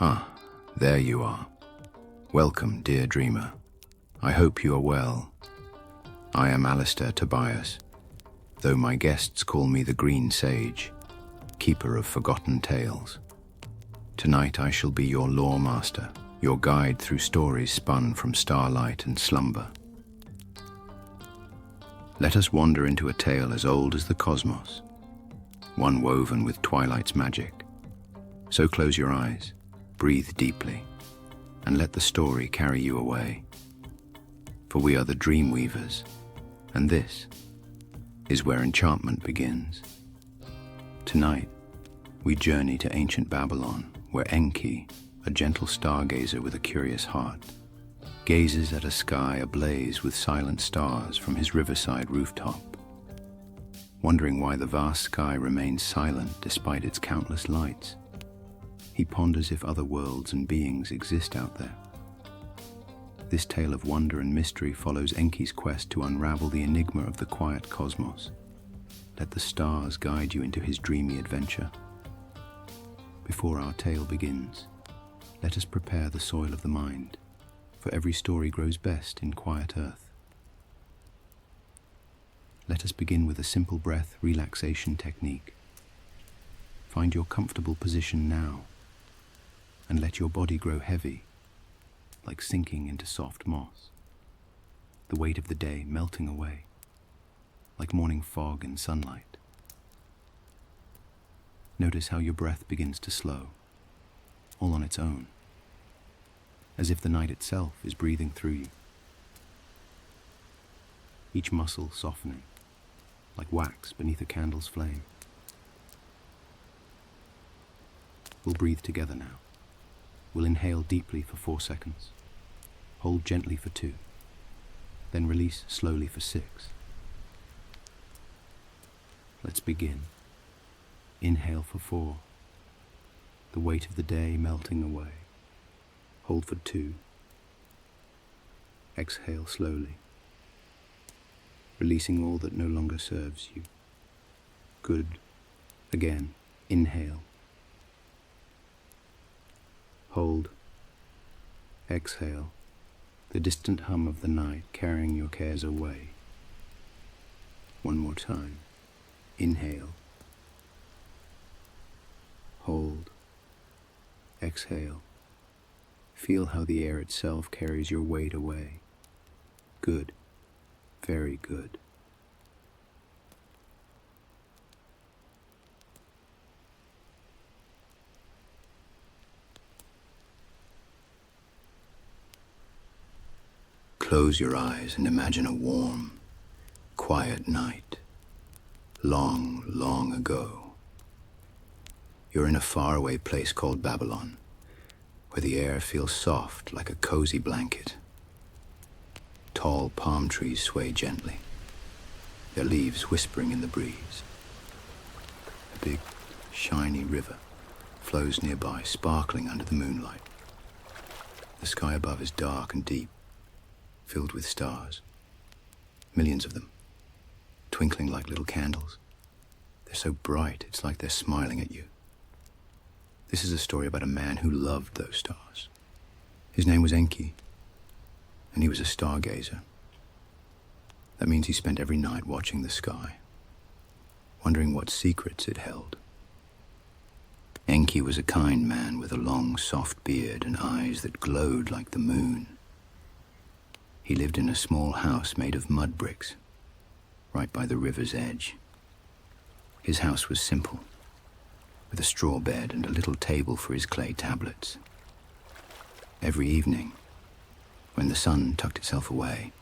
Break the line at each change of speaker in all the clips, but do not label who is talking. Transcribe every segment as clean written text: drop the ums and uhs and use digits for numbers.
Ah, there you are. Welcome, dear dreamer. I hope you are well. I am Alistair Tobias, though my guests call me the Green Sage, keeper of forgotten tales. Tonight I shall be your lore master, your guide through stories spun from starlight and slumber. Let us wander into a tale as old as the cosmos, one woven with twilight's magic. So close your eyes, breathe deeply, and let the story carry you away. For we are the dream weavers, and this is where enchantment begins. Tonight, we journey to ancient Babylon, where Enki, a gentle stargazer with a curious heart, gazes at a sky ablaze with silent stars from his riverside rooftop. Wondering why the vast sky remains silent despite its countless lights, he ponders if other worlds and beings exist out there. This tale of wonder and mystery follows Enki's quest to unravel the enigma of the quiet cosmos. Let the stars guide you into his dreamy adventure. Before our tale begins, let us prepare the soil of the mind, for every story grows best in quiet earth. Let us begin with a simple breath relaxation technique. Find your comfortable position now, and let your body grow heavy, like sinking into soft moss, the weight of the day melting away, like morning fog in sunlight. Notice how your breath begins to slow, all on its own, as if the night itself is breathing through you. Each muscle softening, like wax beneath a candle's flame. We'll breathe together now. We'll inhale deeply for 4 seconds, hold gently for 2, then release slowly for 6. Let's begin. Inhale for 4, the weight of the day melting away. Hold for 2. Exhale slowly, releasing all that no longer serves you. Good. Again, inhale. Hold. Exhale, the distant hum of the night carrying your cares away. One more time. Inhale. Hold. Exhale. Feel how the air itself carries your weight away. Good. Very good. Close your eyes and imagine a warm, quiet night, long, long ago. You're in a faraway place called Babylon, where the air feels soft like a cozy blanket. Tall palm trees sway gently, their leaves whispering in the breeze. A big, shiny river flows nearby, sparkling under the moonlight. The sky above is dark and deep, filled with stars, millions of them, twinkling like little candles. They're so bright, it's like they're smiling at you. This is a story about a man who loved those stars. His name was Enki, and he was a stargazer. That means he spent every night watching the sky, wondering what secrets it held. Enki was a kind man with a long, soft beard and eyes that glowed like the moon. He lived in a small house made of mud bricks, right by the river's edge. His house was simple, with a straw bed and a little table for his clay tablets. Every evening, when the sun tucked itself away,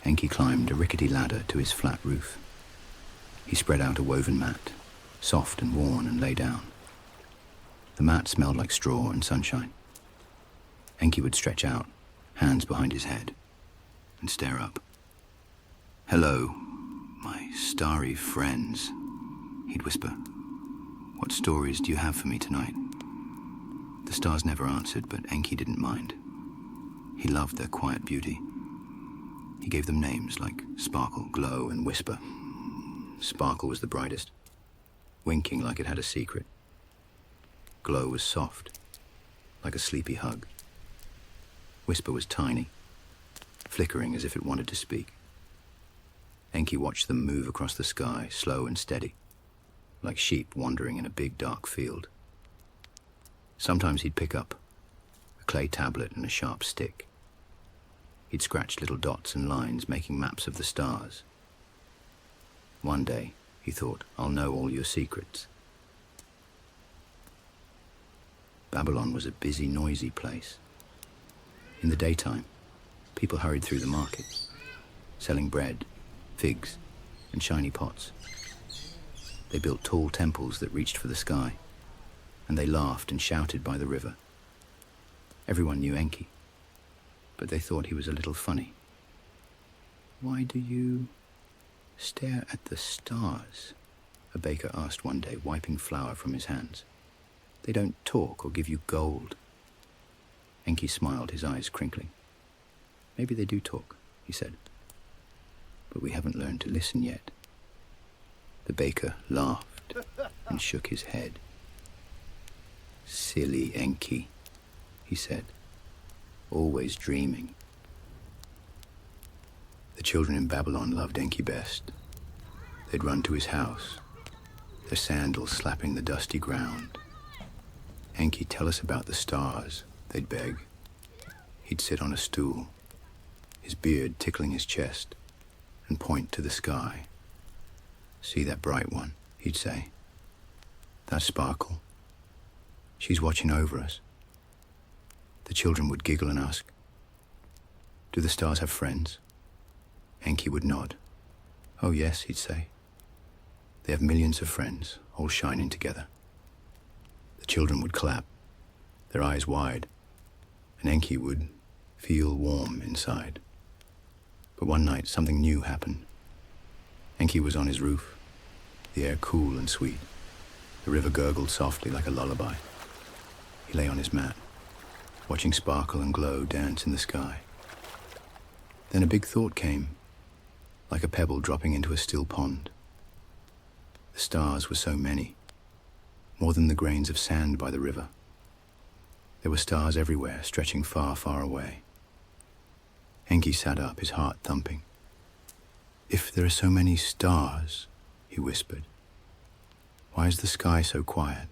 Enki climbed a rickety ladder to his flat roof. He spread out a woven mat, soft and worn, and lay down. The mat smelled like straw and sunshine. Enki would stretch out, hands behind his head, and stare up. "Hello, my starry friends," he'd whisper. "What stories do you have for me tonight?" The stars never answered, but Enki didn't mind. He loved their quiet beauty. He gave them names like Sparkle, Glow, and Whisper. Sparkle was the brightest, winking like it had a secret. Glow was soft, like a sleepy hug. Whisper was tiny, flickering as if it wanted to speak. Enki watched them move across the sky, slow and steady, like sheep wandering in a big dark field. Sometimes he'd pick up a clay tablet and a sharp stick. He'd scratch little dots and lines, making maps of the stars. One day, he thought, I'll know all your secrets. Babylon was a busy, noisy place. In the daytime, people hurried through the markets, selling bread, figs, and shiny pots. They built tall temples that reached for the sky, and they laughed and shouted by the river. Everyone knew Enki, but they thought he was a little funny. "Why do you stare at the stars?" a baker asked one day, wiping flour from his hands. "They don't talk or give you gold." Enki smiled, his eyes crinkling. "Maybe they do talk," he said, "but we haven't learned to listen yet." The baker laughed and shook his head. "Silly Enki," he said, "always dreaming." The children in Babylon loved Enki best. They'd run to his house, their sandals slapping the dusty ground. "Enki, tell us about the stars," they'd beg. He'd sit on a stool, his beard tickling his chest, and point to the sky. "See that bright one," he'd say. "That sparkle. She's watching over us." The children would giggle and ask, "Do the stars have friends?" Enki would nod. "Oh yes," he'd say. "They have millions of friends, all shining together." The children would clap, their eyes wide, and Enki would feel warm inside. But one night, something new happened. Enki was on his roof, the air cool and sweet. The river gurgled softly like a lullaby. He lay on his mat, watching sparkle and glow dance in the sky. Then a big thought came, like a pebble dropping into a still pond. The stars were so many, more than the grains of sand by the river. There were stars everywhere, stretching far, far away. Enki sat up, his heart thumping. "If there are so many stars," he whispered, "why is the sky so quiet?"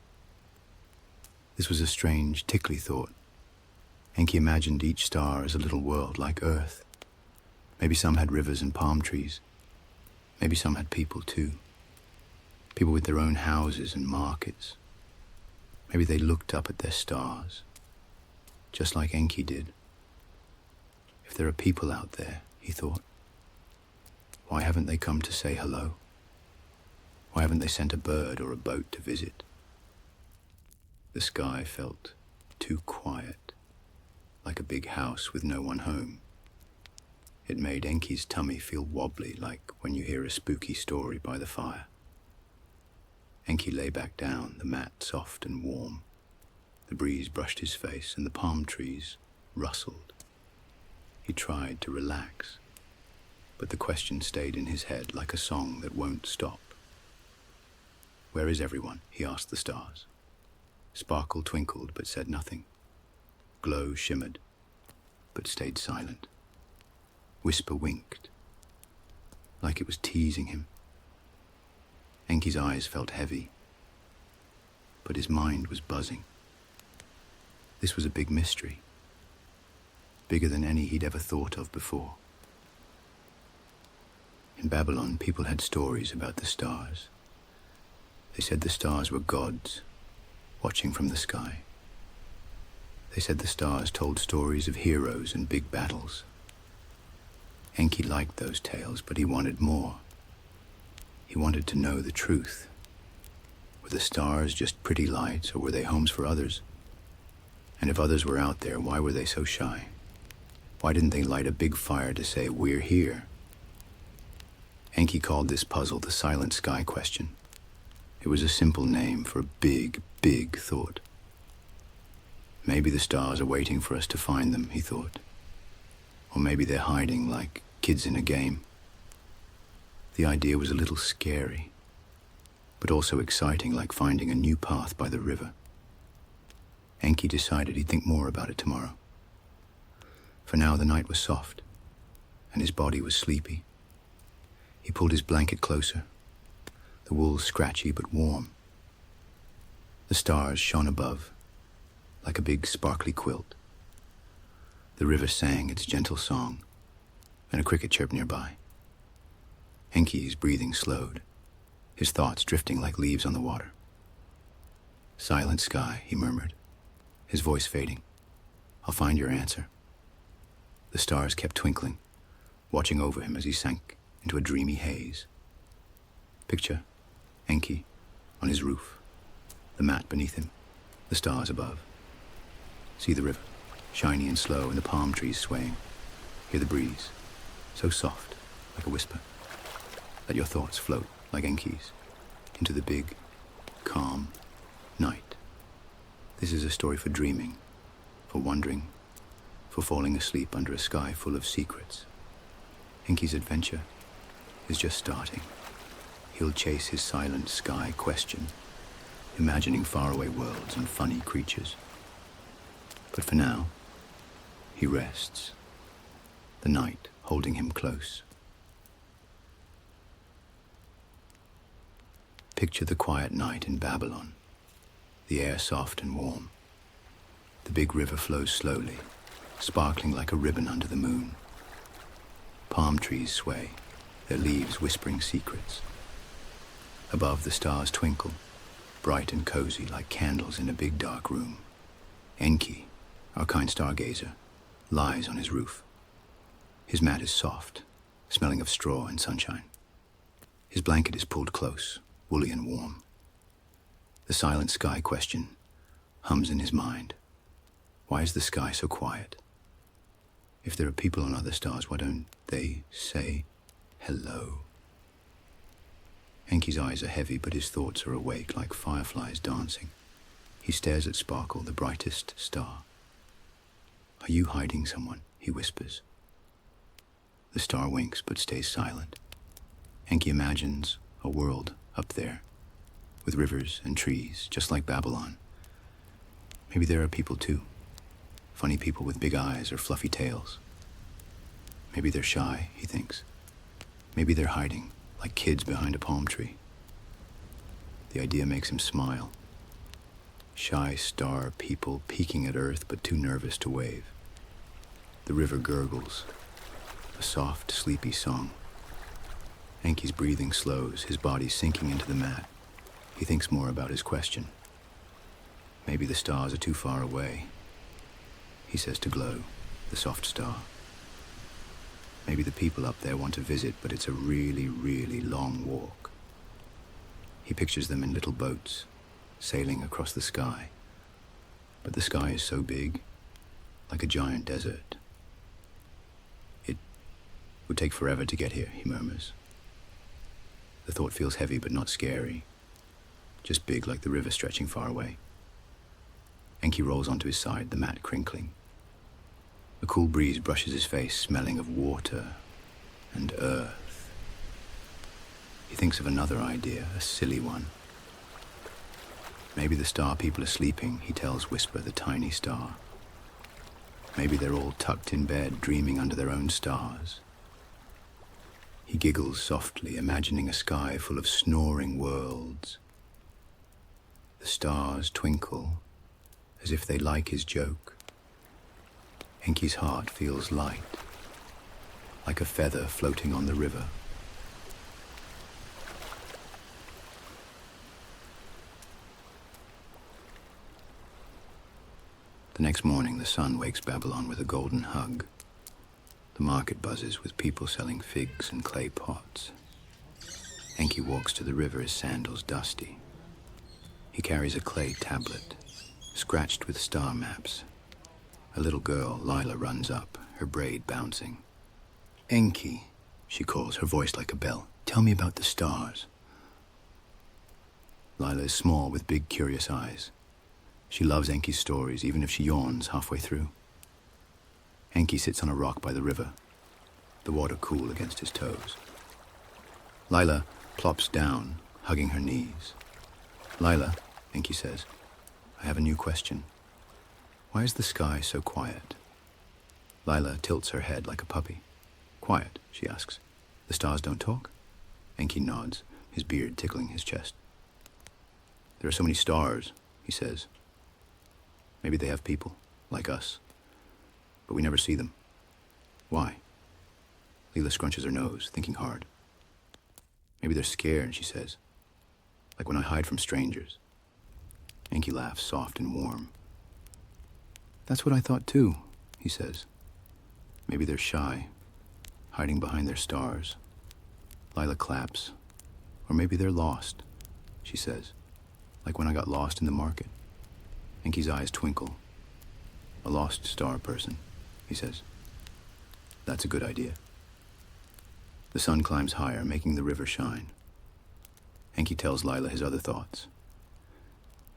This was a strange, tickly thought. Enki imagined each star as a little world like Earth. Maybe some had rivers and palm trees. Maybe some had people too. People with their own houses and markets. Maybe they looked up at their stars, just like Enki did. If there are people out there, he thought, why haven't they come to say hello? Why haven't they sent a bird or a boat to visit? The sky felt too quiet, like a big house with no one home. It made Enki's tummy feel wobbly, like when you hear a spooky story by the fire. Enki lay back down, the mat soft and warm. The breeze brushed his face and the palm trees rustled. He tried to relax, but the question stayed in his head like a song that won't stop. "Where is everyone?" he asked the stars. Sparkle twinkled but said nothing. Glow shimmered but stayed silent. Whisper winked, like it was teasing him. Enki's eyes felt heavy, but his mind was buzzing. This was a big mystery, bigger than any he'd ever thought of before. In Babylon, people had stories about the stars. They said the stars were gods, watching from the sky. They said the stars told stories of heroes and big battles. Enki liked those tales, but he wanted more. He wanted to know the truth. Were the stars just pretty lights, or were they homes for others? And if others were out there, why were they so shy? Why didn't they light a big fire to say, "We're here"? Enki called this puzzle the silent sky question. It was a simple name for a big, big thought. Maybe the stars are waiting for us to find them, he thought. Or maybe they're hiding like kids in a game. The idea was a little scary, but also exciting, like finding a new path by the river. Enki decided he'd think more about it tomorrow. For now, the night was soft, and his body was sleepy. He pulled his blanket closer, the wool scratchy but warm. The stars shone above, like a big sparkly quilt. The river sang its gentle song, and a cricket chirped nearby. Enki's breathing slowed, his thoughts drifting like leaves on the water. "Silent sky," he murmured, his voice fading. "I'll find your answer." The stars kept twinkling, watching over him as he sank into a dreamy haze. Picture Enki on his roof, the mat beneath him, the stars above. See the river, shiny and slow, and the palm trees swaying. Hear the breeze, so soft, like a whisper. Let your thoughts float like Enki's into the big, calm night. This is a story for dreaming, for wondering, for falling asleep under a sky full of secrets. Enki's adventure is just starting. He'll chase his silent sky question, imagining faraway worlds and funny creatures. But for now, he rests, the night holding him close. Picture the quiet night in Babylon, the air soft and warm. The big river flows slowly, sparkling like a ribbon under the moon. Palm trees sway, their leaves whispering secrets. Above, the stars twinkle, bright and cozy like candles in a big dark room. Enki, our kind stargazer, lies on his roof. His mat is soft, smelling of straw and sunshine. His blanket is pulled close, woolly and warm. The silent sky question hums in his mind. Why is the sky so quiet? If there are people on other stars, why don't they say hello? Enki's eyes are heavy, but his thoughts are awake like fireflies dancing. He stares at Sparkle, the brightest star. "Are you hiding someone?" he whispers. The star winks but stays silent. Enki imagines a world up there, with rivers and trees, just like Babylon. Maybe there are people too. Funny people with big eyes or fluffy tails. Maybe they're shy, he thinks. Maybe they're hiding, like kids behind a palm tree. The idea makes him smile. Shy star people peeking at Earth but too nervous to wave. The river gurgles, a soft, sleepy song. Enki's breathing slows, his body sinking into the mat. He thinks more about his question. Maybe the stars are too far away, he says to Glow, the soft star. Maybe the people up there want to visit, but it's a really, really long walk. He pictures them in little boats, sailing across the sky. But the sky is so big, like a giant desert. It would take forever to get here, he murmurs. The thought feels heavy but not scary, just big like the river stretching far away. Enki rolls onto his side, the mat crinkling. A cool breeze brushes his face, smelling of water and earth. He thinks of another idea, a silly one. Maybe the star people are sleeping, he tells Whisper, the tiny star. Maybe they're all tucked in bed, dreaming under their own stars. He giggles softly, imagining a sky full of snoring worlds. The stars twinkle, as if they like his joke. Enki's heart feels light, like a feather floating on the river. The next morning, the sun wakes Babylon with a golden hug. The market buzzes with people selling figs and clay pots. Enki walks to the river, his sandals dusty. He carries a clay tablet, scratched with star maps. A little girl, Lila, runs up, her braid bouncing. "Enki," she calls, her voice like a bell. "Tell me about the stars." Lila is small with big, curious eyes. She loves Enki's stories, even if she yawns halfway through. Enki sits on a rock by the river, the water cool against his toes. Lila plops down, hugging her knees. "Lila," Enki says, "I have a new question. Why is the sky so quiet? Lila tilts her head like a puppy. Quiet, she asks. The stars don't talk? Enki nods, his beard tickling his chest. There are so many stars, he says. Maybe they have people, like us. But we never see them. Why? Lila scrunches her nose, thinking hard. Maybe they're scared, she says. Like when I hide from strangers. Enki laughs, soft and warm. That's what I thought too, he says. Maybe they're shy, hiding behind their stars. Lila claps. Or maybe they're lost, she says. Like when I got lost in the market. Enki's eyes twinkle. A lost star person, he says. That's a good idea. The sun climbs higher, making the river shine. Enki tells Lila his other thoughts.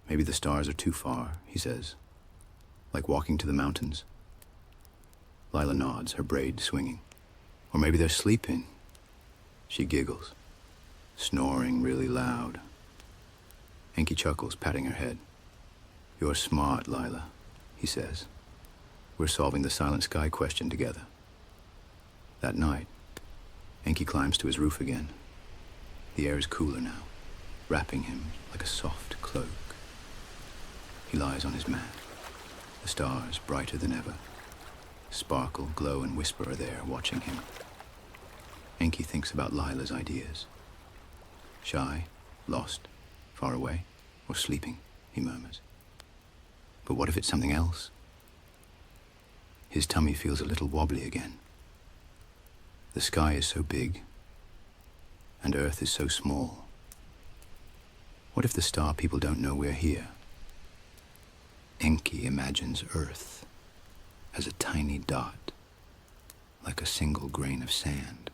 Maybe the stars are too far, he says. Like walking to the mountains. Lila nods, her braid swinging. Or maybe they're sleeping. She giggles, snoring really loud. Enki chuckles, patting her head. You're smart, Lila, he says. We're solving the silent sky question together. That night, Enki climbs to his roof again. The air is cooler now, wrapping him like a soft cloak. He lies on his mat. The stars, brighter than ever, sparkle, glow, and whisper are there, watching him. Enki thinks about Lila's ideas. Shy, lost, far away, or sleeping, he murmurs. But what if it's something else? His tummy feels a little wobbly again. The sky is so big, and Earth is so small. What if the star people don't know we're here? Enki imagines Earth as a tiny dot, like a single grain of sand.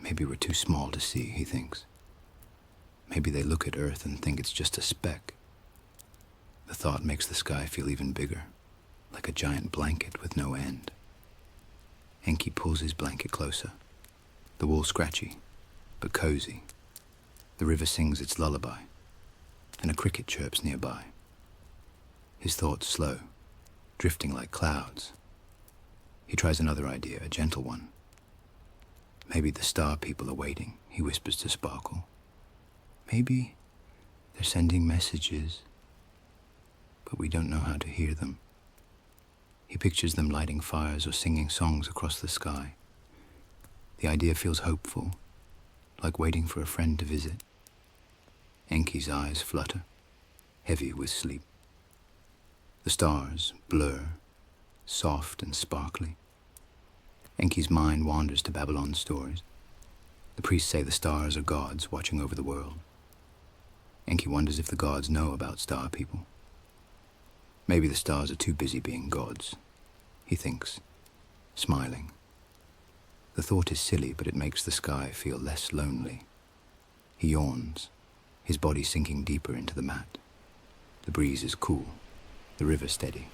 Maybe we're too small to see, he thinks. Maybe they look at Earth and think it's just a speck. The thought makes the sky feel even bigger, like a giant blanket with no end. Enki pulls his blanket closer. The wool scratchy, but cozy. The river sings its lullaby, and a cricket chirps nearby. His thoughts slow, drifting like clouds. He tries another idea, a gentle one. Maybe the star people are waiting, he whispers to Sparkle. Maybe they're sending messages, but we don't know how to hear them. He pictures them lighting fires or singing songs across the sky. The idea feels hopeful, like waiting for a friend to visit. Enki's eyes flutter, heavy with sleep. The stars blur, soft and sparkly. Enki's mind wanders to Babylon's stories. The priests say the stars are gods watching over the world. Enki wonders if the gods know about star people. Maybe the stars are too busy being gods, he thinks, smiling. The thought is silly, but it makes the sky feel less lonely. He yawns, his body sinking deeper into the mat. The breeze is cool, the river steady.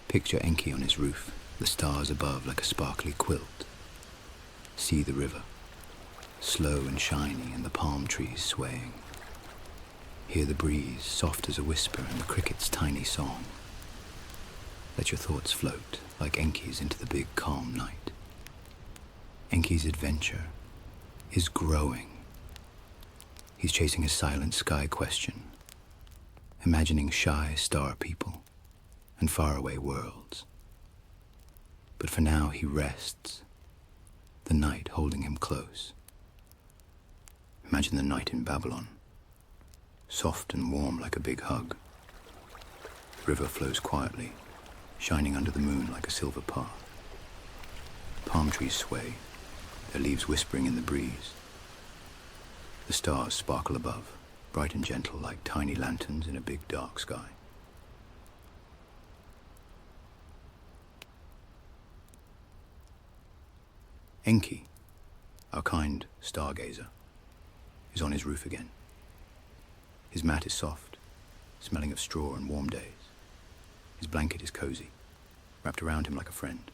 Picture Enki on his roof, the stars above like a sparkly quilt. See the river, slow and shiny, and the palm trees swaying. Hear the breeze, soft as a whisper, and the cricket's tiny song. Let your thoughts float, like Enki's, into the big, calm night. Enki's adventure is growing. He's chasing a silent sky question, imagining shy star people and faraway worlds. But for now, he rests, the night holding him close. Imagine the night in Babylon. Soft and warm like a big hug. The river flows quietly, shining under the moon like a silver path. Palm trees sway, their leaves whispering in the breeze. The stars sparkle above, bright and gentle like tiny lanterns in a big dark sky. Enki, our kind stargazer, is on his roof again. His mat is soft, smelling of straw and warm days. His blanket is cozy, wrapped around him like a friend.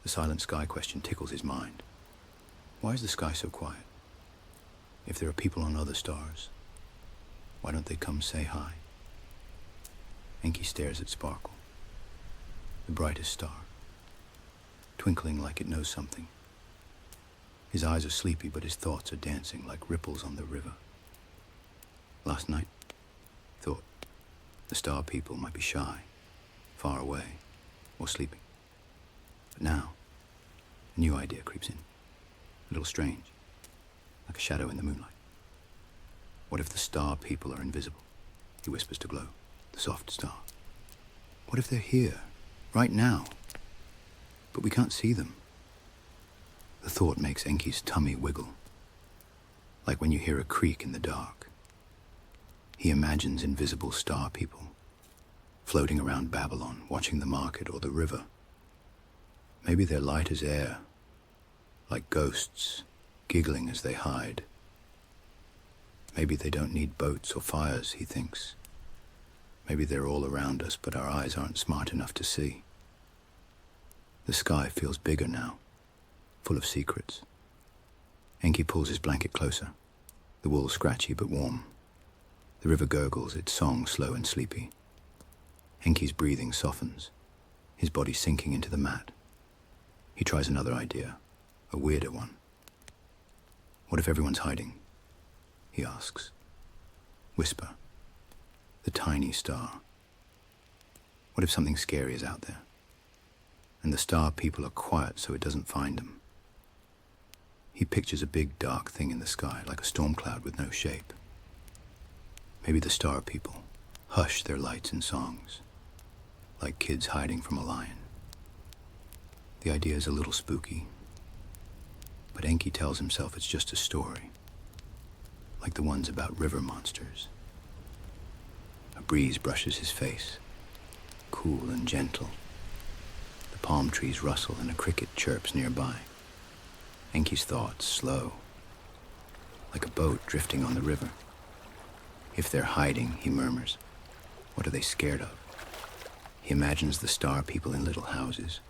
The silent sky question tickles his mind. Why is the sky so quiet? If there are people on other stars, why don't they come say hi? Enki stares at Sparkle, the brightest star, twinkling like it knows something. His eyes are sleepy, but his thoughts are dancing like ripples on the river. Last night, thought the star people might be shy, far away, or sleeping. But now, a new idea creeps in, a little strange, like a shadow in the moonlight. What if the star people are invisible? He whispers to Glow, the soft star. What if they're here, right now, but we can't see them? The thought makes Enki's tummy wiggle, like when you hear a creak in the dark. He imagines invisible star people, floating around Babylon, watching the market or the river. Maybe they're light as air, like ghosts, giggling as they hide. Maybe they don't need boats or fires, he thinks. Maybe they're all around us, but our eyes aren't smart enough to see. The sky feels bigger now, full of secrets. Enki pulls his blanket closer, the wool scratchy but warm. The river gurgles, its song slow and sleepy. Enki's breathing softens, his body sinking into the mat. He tries another idea, a weirder one. What if everyone's hiding? He asks. Whisper. The tiny star. What if something scary is out there? And the star people are quiet so it doesn't find them. He pictures a big dark thing in the sky, like a storm cloud with no shape. Maybe the star people hush their lights and songs, like kids hiding from a lion. The idea is a little spooky, but Enki tells himself it's just a story, like the ones about river monsters. A breeze brushes his face, cool and gentle. The palm trees rustle and a cricket chirps nearby. Enki's thoughts slow, like a boat drifting on the river. If they're hiding, he murmurs, what are they scared of? He imagines the star people in little houses,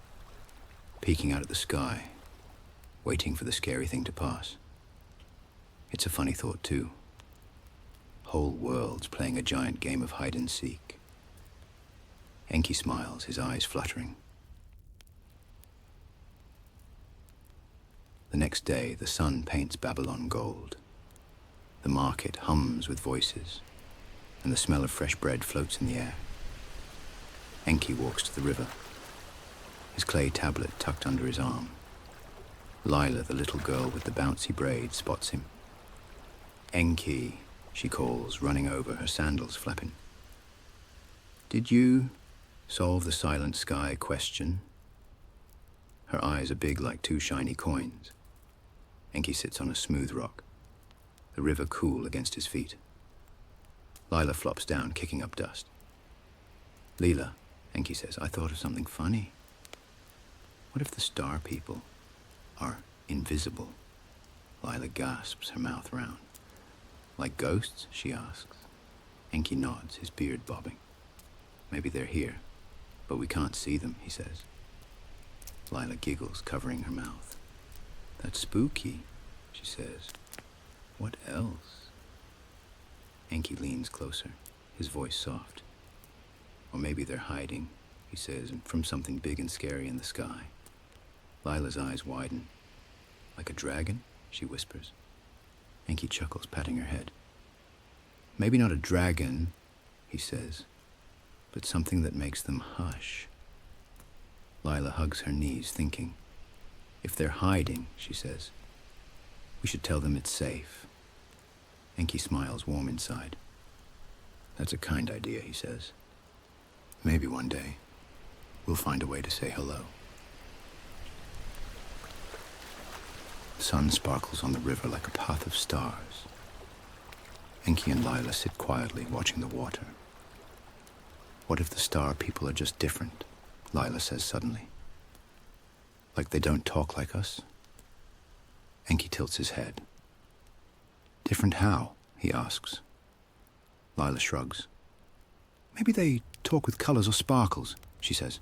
peeking out at the sky, waiting for the scary thing to pass. It's a funny thought, too. Whole worlds playing a giant game of hide and seek. Enki smiles, his eyes fluttering. The next day, the sun paints Babylon gold. The market hums with voices, and the smell of fresh bread floats in the air. Enki walks to the river, his clay tablet tucked under his arm. Lila, the little girl with the bouncy braids, spots him. Enki, she calls, running over, her sandals flapping. Did you solve the silent sky question? Her eyes are big like two shiny coins. Enki sits on a smooth rock, the river cool against his feet. Lila flops down, kicking up dust. Leela, Enki says, I thought of something funny. What if the star people are invisible? Lila gasps, her mouth round. Like ghosts, she asks. Enki nods, his beard bobbing. Maybe they're here, but we can't see them, he says. Lila giggles, covering her mouth. That's spooky, she says. What else? Enki leans closer, his voice soft. Or maybe they're hiding, he says, from something big and scary in the sky. Lila's eyes widen. Like a dragon, she whispers. Enki chuckles, patting her head. Maybe not a dragon, he says, but something that makes them hush. Lila hugs her knees, thinking. If they're hiding, she says, we should tell them it's safe. Enki smiles, warm inside. That's a kind idea, he says. Maybe one day, we'll find a way to say hello. The sun sparkles on the river like a path of stars. Enki and Lila sit quietly, watching the water. What if the star people are just different? Lila says suddenly. Like they don't talk like us? Enki tilts his head. Different how? He asks. Lila shrugs. Maybe they talk with colors or sparkles, she says,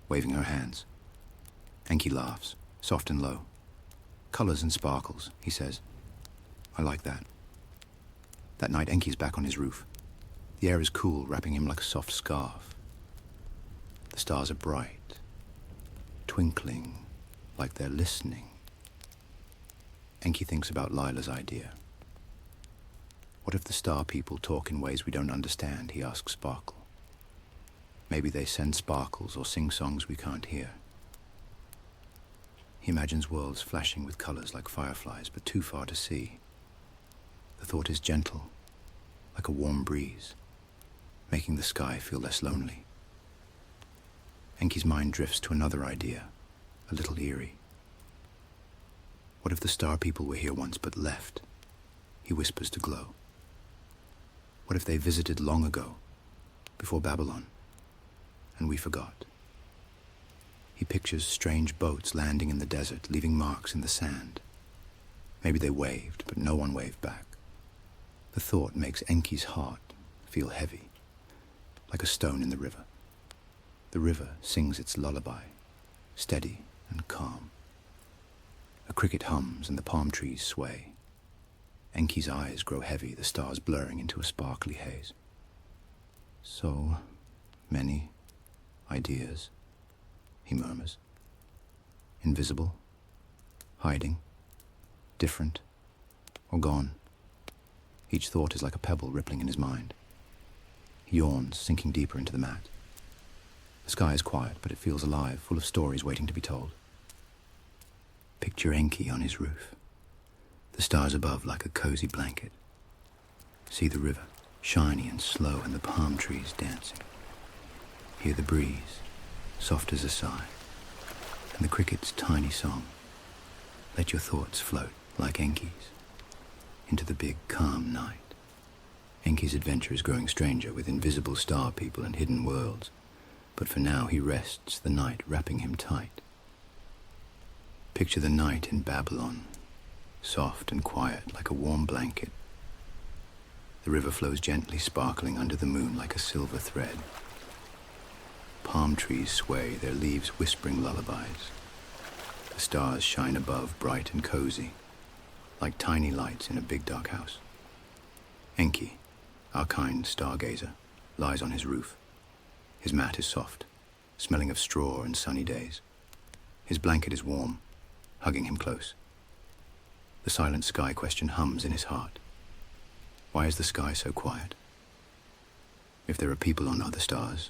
waving her hands. Enki laughs, soft and low. Colors and sparkles, he says. I like that. That night, Enki's back on his roof. The air is cool, wrapping him like a soft scarf. The stars are bright, twinkling, like they're listening. Enki thinks about Lila's idea. What if the star people talk in ways we don't understand, he asks Sparkle. Maybe they send sparkles or sing songs we can't hear. He imagines worlds flashing with colors like fireflies, but too far to see. The thought is gentle, like a warm breeze, making the sky feel less lonely. Enki's mind drifts to another idea, a little eerie. What if the star people were here once but left? He whispers to Glow. What if they visited long ago, before Babylon, and we forgot? He pictures strange boats landing in the desert, leaving marks in the sand. Maybe they waved, but no one waved back. The thought makes Enki's heart feel heavy, like a stone in the river. The river sings its lullaby, steady and calm. A cricket hums and the palm trees sway. Enki's eyes grow heavy, the stars blurring into a sparkly haze. So many ideas, he murmurs. Invisible, hiding, different, or gone. Each thought is like a pebble rippling in his mind. He yawns, sinking deeper into the mat. The sky is quiet, but it feels alive, full of stories waiting to be told. Picture Enki on his roof. The stars above like a cozy blanket. See the river, shiny and slow, and the palm trees dancing. Hear the breeze, soft as a sigh, and the cricket's tiny song. Let your thoughts float like Enki's into the big, calm night. Enki's adventure is growing stranger with invisible star people and hidden worlds, but for now he rests, the night wrapping him tight. Picture the night in Babylon, soft and quiet like a warm blanket. The river flows gently, sparkling under the moon like a silver thread. Palm trees sway, their leaves whispering lullabies. The stars shine above, bright and cozy, like tiny lights in a big dark house. Enki, our kind stargazer, lies on his roof. His mat is soft, smelling of straw and sunny days. His blanket is warm, hugging him close. The silent sky question hums in his heart. Why is the sky so quiet? If there are people on other stars,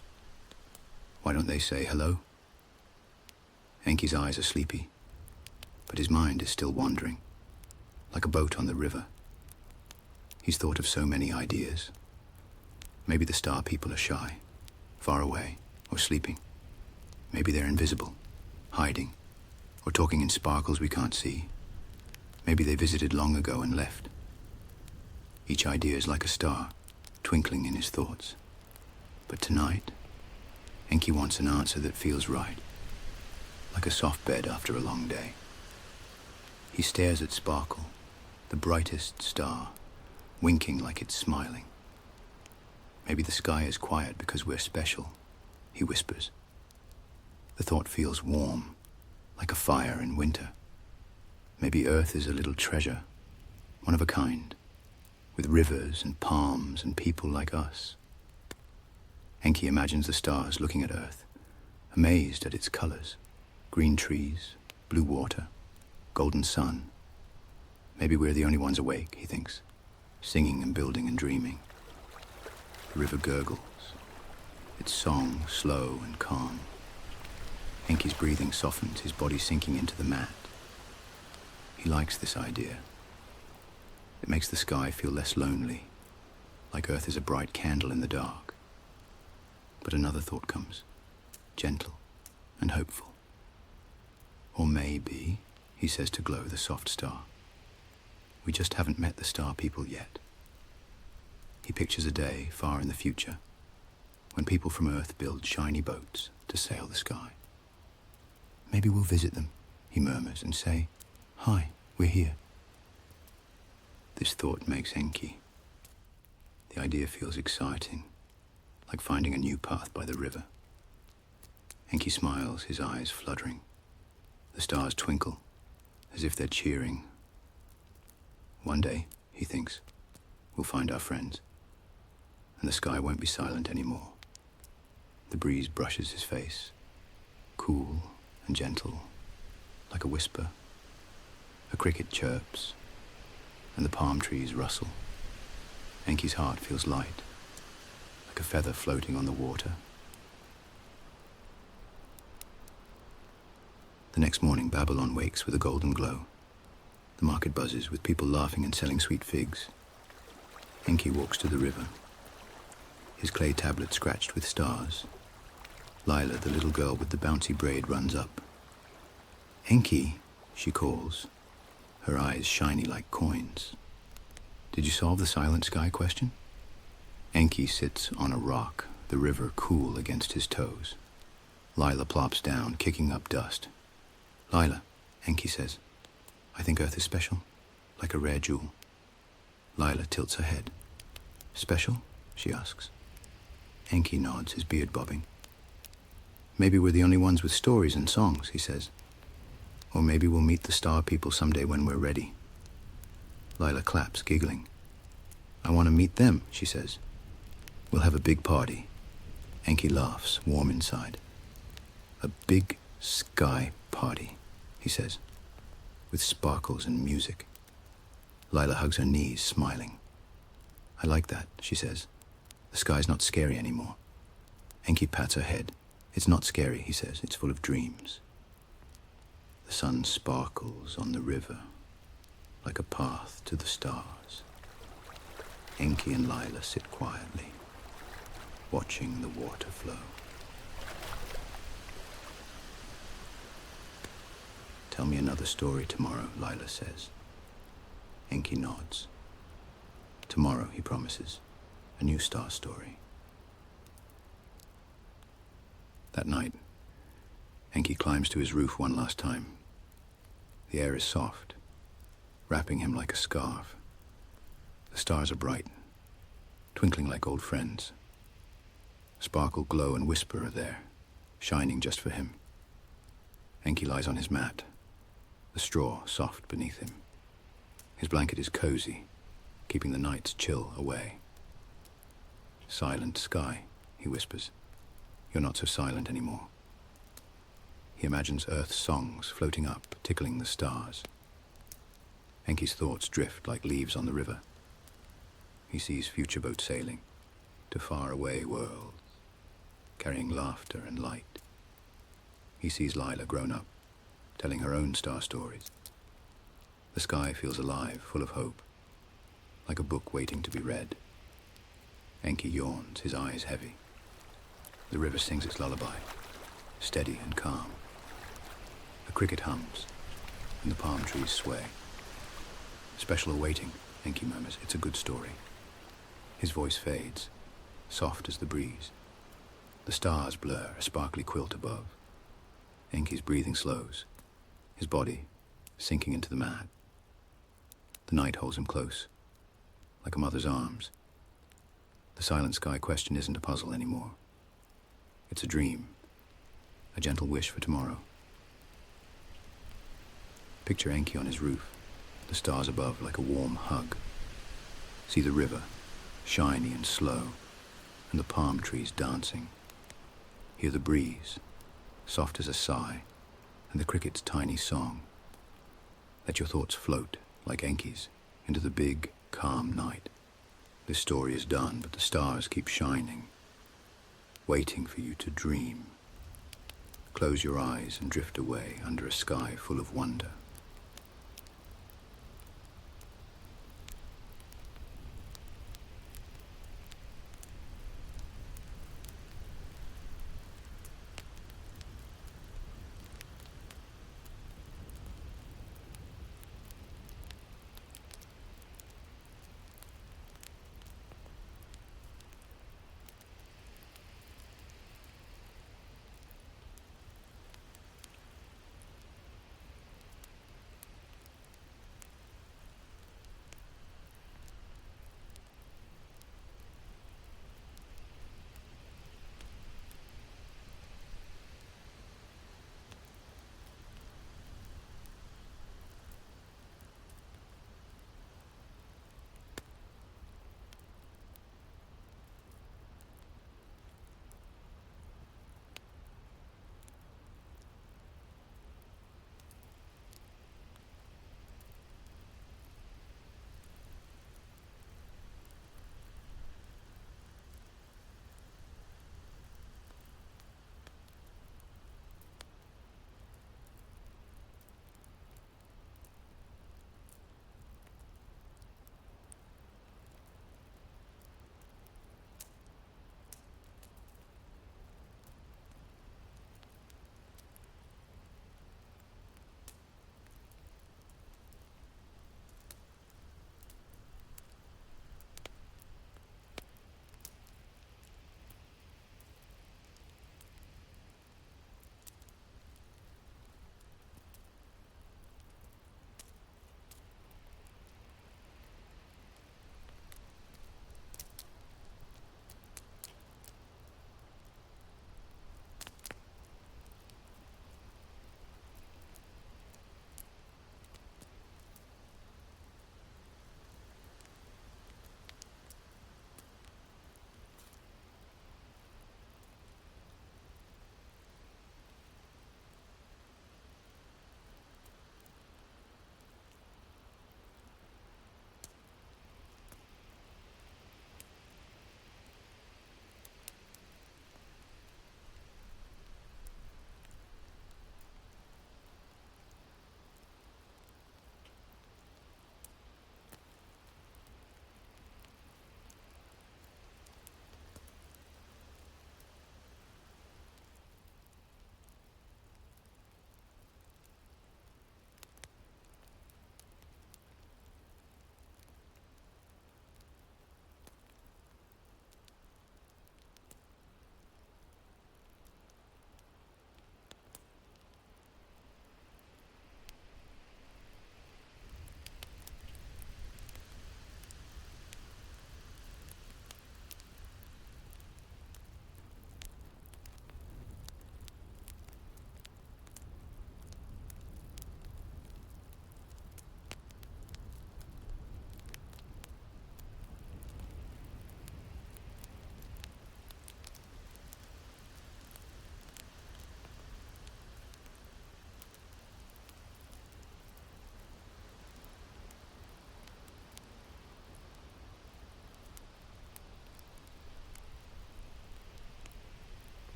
why don't they say hello? Enki's eyes are sleepy, but his mind is still wandering, like a boat on the river. He's thought of so many ideas. Maybe the star people are shy, far away, or sleeping. Maybe they're invisible, hiding, or talking in sparkles we can't see. Maybe they visited long ago and left. Each idea is like a star, twinkling in his thoughts. But tonight, Enki wants an answer that feels right, like a soft bed after a long day. He stares at Sparkle, the brightest star, winking like it's smiling. Maybe the sky is quiet because we're special, he whispers. The thought feels warm, like a fire in winter. Maybe Earth is a little treasure, one of a kind, with rivers and palms and people like us. Enki imagines the stars looking at Earth, amazed at its colors. Green trees, blue water, golden sun. Maybe we're the only ones awake, he thinks, singing and building and dreaming. The river gurgles, its song slow and calm. Enki's breathing softens, his body sinking into the mat. He likes this idea. It makes the sky feel less lonely, like Earth is a bright candle in the dark. But another thought comes, gentle and hopeful. Or maybe, he says to Glow, the soft star, we just haven't met the star people yet. He pictures a day far in the future when people from Earth build shiny boats to sail the sky. Maybe we'll visit them, he murmurs, and say, hi, we're here. This thought makes Enki. The idea feels exciting, like finding a new path by the river. Enki smiles, his eyes fluttering. The stars twinkle, as if they're cheering. One day, he thinks, we'll find our friends, and the sky won't be silent anymore. The breeze brushes his face, cool and gentle, like a whisper. A cricket chirps, and the palm trees rustle. Enki's heart feels light, like a feather floating on the water. The next morning, Babylon wakes with a golden glow. The market buzzes with people laughing and selling sweet figs. Enki walks to the river, his clay tablet scratched with stars. Lila, the little girl with the bouncy braid, runs up. "Enki," she calls, her eyes shiny like coins. "Did you solve the silent sky question?" Enki sits on a rock, the river cool against his toes. Lila plops down, kicking up dust. "Lila," Enki says, "I think Earth is special, like a rare jewel." Lila tilts her head. "Special?" she asks. Enki nods, his beard bobbing. "Maybe we're the only ones with stories and songs," he says. "Or maybe we'll meet the star people someday when we're ready." Lila claps, giggling. "I want to meet them," she says. "We'll have a big party." Enki laughs, warm inside. "A big sky party," he says, "with sparkles and music." Lila hugs her knees, smiling. "I like that," she says. "The sky's not scary anymore." Enki pats her head. "It's not scary," he says. "It's full of dreams." The sun sparkles on the river like a path to the stars. Enki and Lila sit quietly, watching the water flow. "Tell me another story tomorrow," Lila says. Enki nods. "Tomorrow," he promises, "a new star story." That night, Enki climbs to his roof one last time. The air is soft, wrapping him like a scarf. The stars are bright, twinkling like old friends. Sparkle, glow, and whisper are there, shining just for him. Enki lies on his mat, the straw soft beneath him. His blanket is cozy, keeping the night's chill away. "Silent sky," he whispers. "You're not so silent anymore." He imagines Earth's songs floating up, tickling the stars. Enki's thoughts drift like leaves on the river. He sees future boats sailing to faraway worlds, carrying laughter and light. He sees Lila grown up, telling her own star stories. The sky feels alive, full of hope, like a book waiting to be read. Enki yawns, his eyes heavy. The river sings its lullaby, steady and calm. A cricket hums, and the palm trees sway. "Special awaiting," Enki murmurs. "It's a good story." His voice fades, soft as the breeze. The stars blur, a sparkly quilt above. Enki's breathing slows, his body sinking into the mat. The night holds him close, like a mother's arms. The silent sky question isn't a puzzle anymore. It's a dream, a gentle wish for tomorrow. Picture Enki on his roof, the stars above like a warm hug. See the river, shiny and slow, and the palm trees dancing. Hear the breeze, soft as a sigh, and the cricket's tiny song. Let your thoughts float, like Enki's, into the big, calm night. This story is done, but the stars keep shining, waiting for you to dream. Close your eyes and drift away under a sky full of wonder.